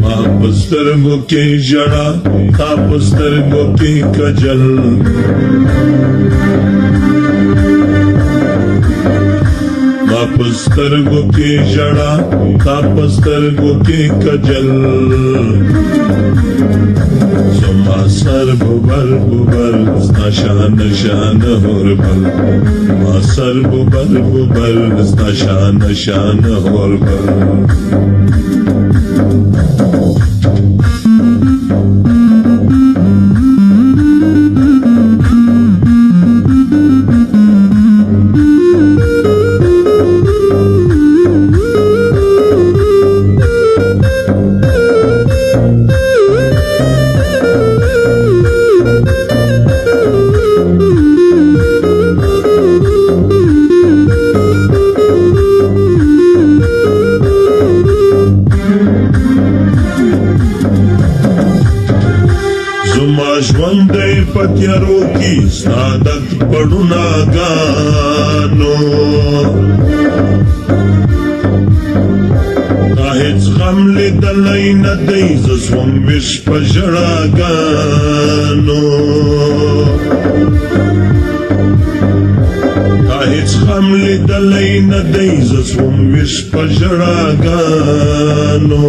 ما پسترگو کی جڑا تا پسترگو کی کجل ما پسترگو کی جڑا تا پسترگو کی کجل زما سر ببر ببر ستا شان شان هربل ما سر ببر ببر ستا شان شان هربل ژوندۍ پتیارو کی سعادت پړونا غانو تا هیڅ غم لیدلی نه دی زه سوم ویش په ژړاګانو تا هیڅ غم لیدلی نه دی زه سوم ویش په ژړاګانو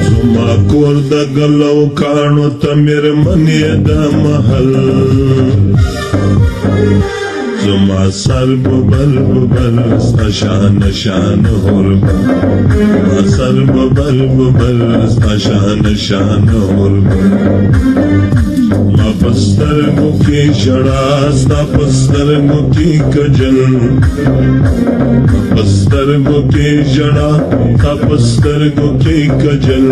زما کور د ګلو کاڼو ته میرمنې د محل زما سر ببر ببر ستا شان شان هربل زما سر ببر ببر ستا شان شان هربل ما پسترگو کی جڑا ستا پسترگو کی کجل ما پسترگو کی جڑا ستا پسترگو کی کجل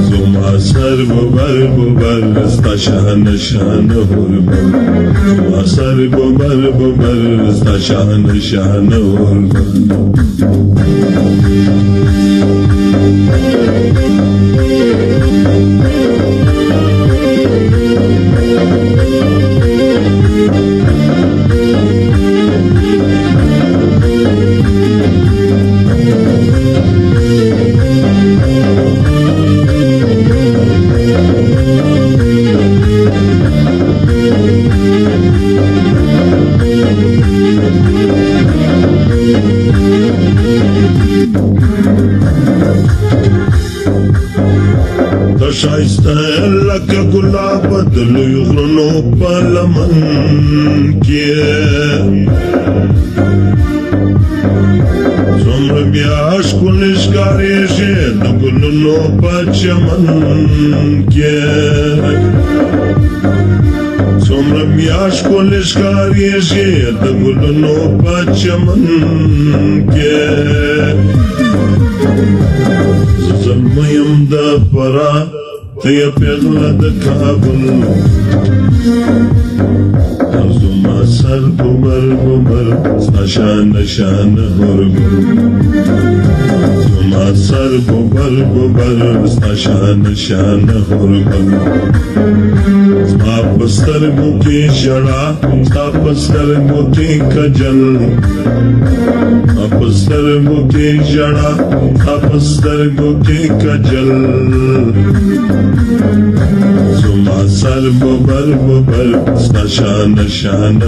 زما سر ببر ببر ستا شان شان هربل زما سر ببر ببر ستا شان شان هربل شایسته لکه ګلاب د لوی غرونو په لمن کې څومره بیا ښکلې ښکارېږي د ګلونو په چمن کې څومره بیا ښکلې ښکارېږي د ګلونو په چمن کې زه زلمی یم د فراه ته یې پیغله د کابل زما سر ببر ببر ستا شان شان هربل زما سر ببر ببر ستا شان شان هربل زما پسترگو کی جڑا ستا پسترگو کی کجل زما پسترگو کی جڑا ستا پسترگو کی کجل زما سر ببر ببر ستا شان شان